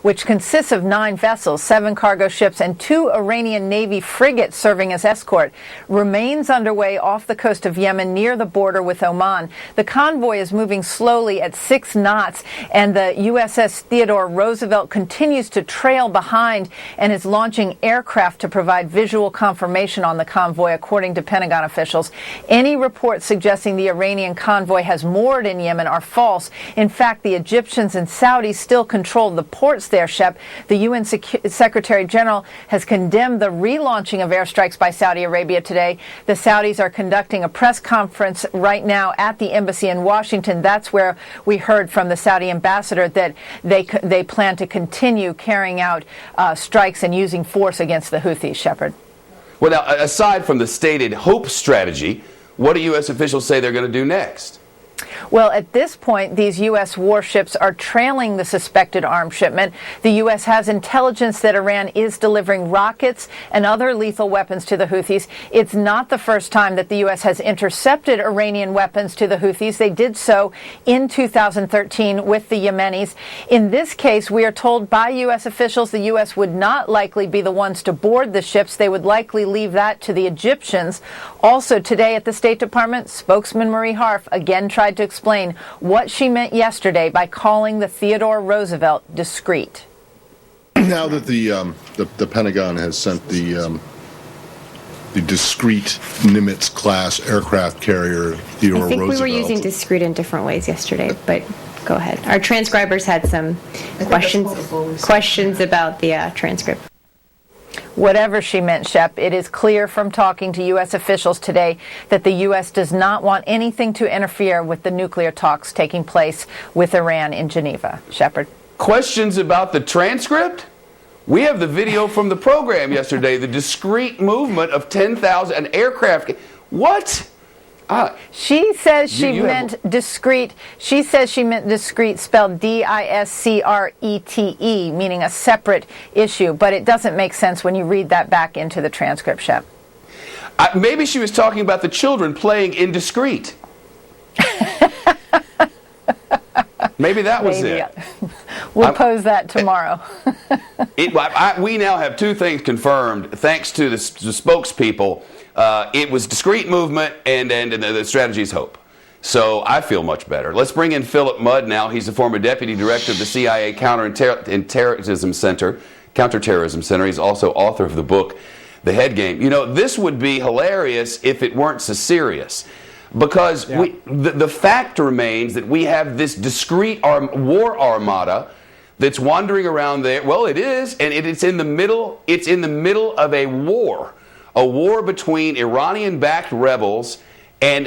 which consists of 9 vessels, 7 cargo ships, and 2 Iranian Navy frigates serving as escort, remains underway off the coast of Yemen near the border with Oman. The convoy is moving slowly at 6 knots, and the USS Theodore Roosevelt continues to trail behind and is launching aircraft to provide visual confirmation on the convoy, according to Pentagon officials. Any reports suggesting the Iranian convoy has moored in Yemen are false. In fact, the Egyptians and Saudis still control the ports there, Shep. The UN Secretary General has condemned the relaunching of airstrikes by Saudi Arabia today. The Saudis are conducting a press conference right now at the embassy in Washington. That's where we heard from the Saudi ambassador that they plan to continue carrying out strikes and using force against the Houthis, Shepard. Well, now, aside from the stated hope strategy, what do U.S. officials say they're going to do next? Well, at this point, these U.S. warships are trailing the suspected arms shipment. The U.S. has intelligence that Iran is delivering rockets and other lethal weapons to the Houthis. It's not the first time that the U.S. has intercepted Iranian weapons to the Houthis. They did so in 2013 with the Yemenis. In this case, we are told by U.S. officials the U.S. would not likely be the ones to board the ships. They would likely leave that to the Egyptians. Also today at the State Department, spokesman Marie Harf again tried to explain what she meant yesterday by calling the Theodore Roosevelt discreet. Now that the Pentagon has sent the discreet Nimitz-class aircraft carrier Theodore Roosevelt. I think we were using discreet in different ways yesterday, but go ahead. Our transcribers had some questions about the transcript. Whatever she meant, Shep, it is clear from talking to U.S. officials today that the U.S. does not want anything to interfere with the nuclear talks taking place with Iran in Geneva. Shepard. Questions about the transcript? We have the video from the program yesterday, the discreet movement of 10,000, an aircraft. What? She says she meant discreet. She says she meant discreet, spelled D-I-S-C-R-E-T-E, meaning a separate issue. But it doesn't make sense when you read that back into the transcript, Shep. Maybe she was talking about the children playing indiscreet. Maybe that was it. We'll pose that tomorrow. We now have 2 things confirmed, thanks to the spokespeople. It was discreet movement, and the strategy is hope. So I feel much better. Let's bring in Philip Mudd now. He's the former deputy director of the CIA Counterterrorism Center. He's also author of the book, The Head Game. You know, this would be hilarious if it weren't so serious. Because the fact remains that we have this discreet war armada that's wandering around there. Well, it is, and it's in the middle. It's in the middle of a war between Iranian-backed rebels and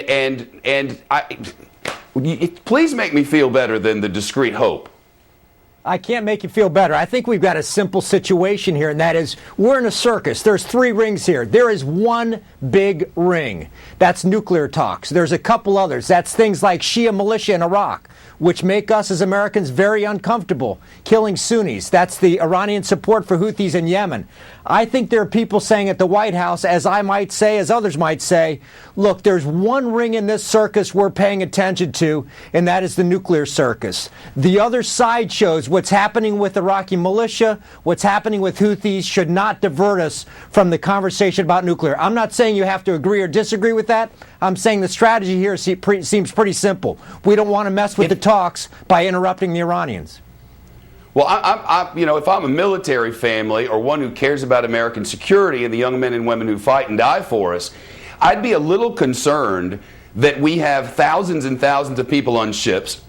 please make me feel better than the discreet hope. I can't make you feel better. I think we've got a simple situation here, and that is we're in a circus. There's 3 rings here. There is one big ring. That's nuclear talks. There's a couple others. That's things like Shia militia in Iraq, which make us as Americans very uncomfortable. Killing Sunnis. That's the Iranian support for Houthis in Yemen. I think there are people saying at the White House, as I might say, as others might say, look, there's one ring in this circus we're paying attention to, and that is the nuclear circus. The other side shows what's happening with Iraqi militia, what's happening with Houthis should not divert us from the conversation about nuclear. I'm not saying you have to agree or disagree with that. I'm saying the strategy here seems pretty simple. We don't want to mess with the talks by interrupting the Iranians. Well, if I'm a military family or one who cares about American security and the young men and women who fight and die for us, I'd be a little concerned that we have thousands and thousands of people on ships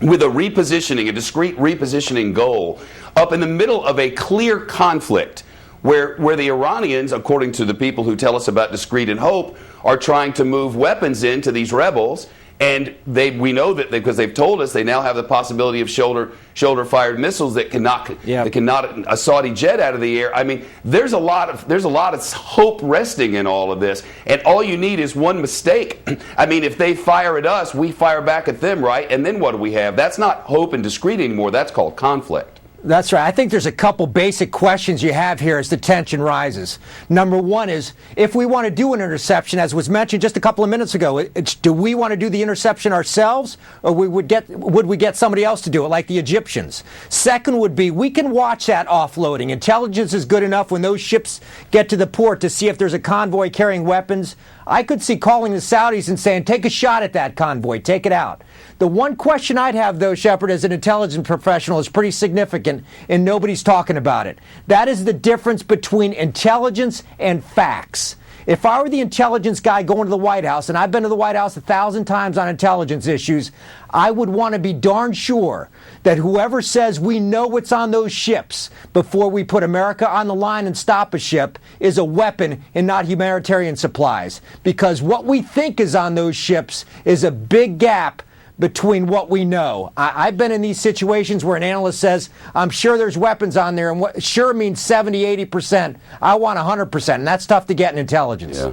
with a discrete repositioning goal up in the middle of a clear conflict where the Iranians, according to the people who tell us about discreet and hope, are trying to move weapons into these rebels. And we know that because they've told us they now have the possibility of shoulder-fired missiles that can knock a Saudi jet out of the air. I mean, there's a lot of hope resting in all of this, and all you need is one mistake. I mean, if they fire at us, we fire back at them, right? And then what do we have? That's not hope and discreet anymore. That's called conflict. That's right. I think there's a couple basic questions you have here as the tension rises. Number one is, if we want to do an interception, as was mentioned just a couple of minutes ago, do we want to do the interception ourselves, or would we get somebody else to do it, like the Egyptians? Second would be, we can watch that offloading. Intelligence is good enough when those ships get to the port to see if there's a convoy carrying weapons. I could see calling the Saudis and saying, take a shot at that convoy, take it out. The one question I'd have, though, Shepard, as an intelligence professional, is pretty significant, and nobody's talking about it. That is the difference between intelligence and facts. If I were the intelligence guy going to the White House, and I've been to the White House 1,000 times on intelligence issues, I would want to be darn sure that whoever says we know what's on those ships before we put America on the line and stop a ship is a weapon and not humanitarian supplies. Because what we think is on those ships is a big gap between what we know. I've been in these situations where an analyst says, I'm sure there's weapons on there, and what sure means 70, 80%. I want 100%, and that's tough to get in intelligence. Yeah.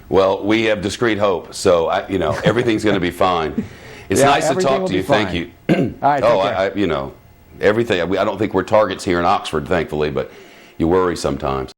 Well, we have discrete hope, so everything's going to be fine. It's nice to talk to you. Thank you. All right, everything. I don't think we're targets here in Oxford, thankfully, but you worry sometimes.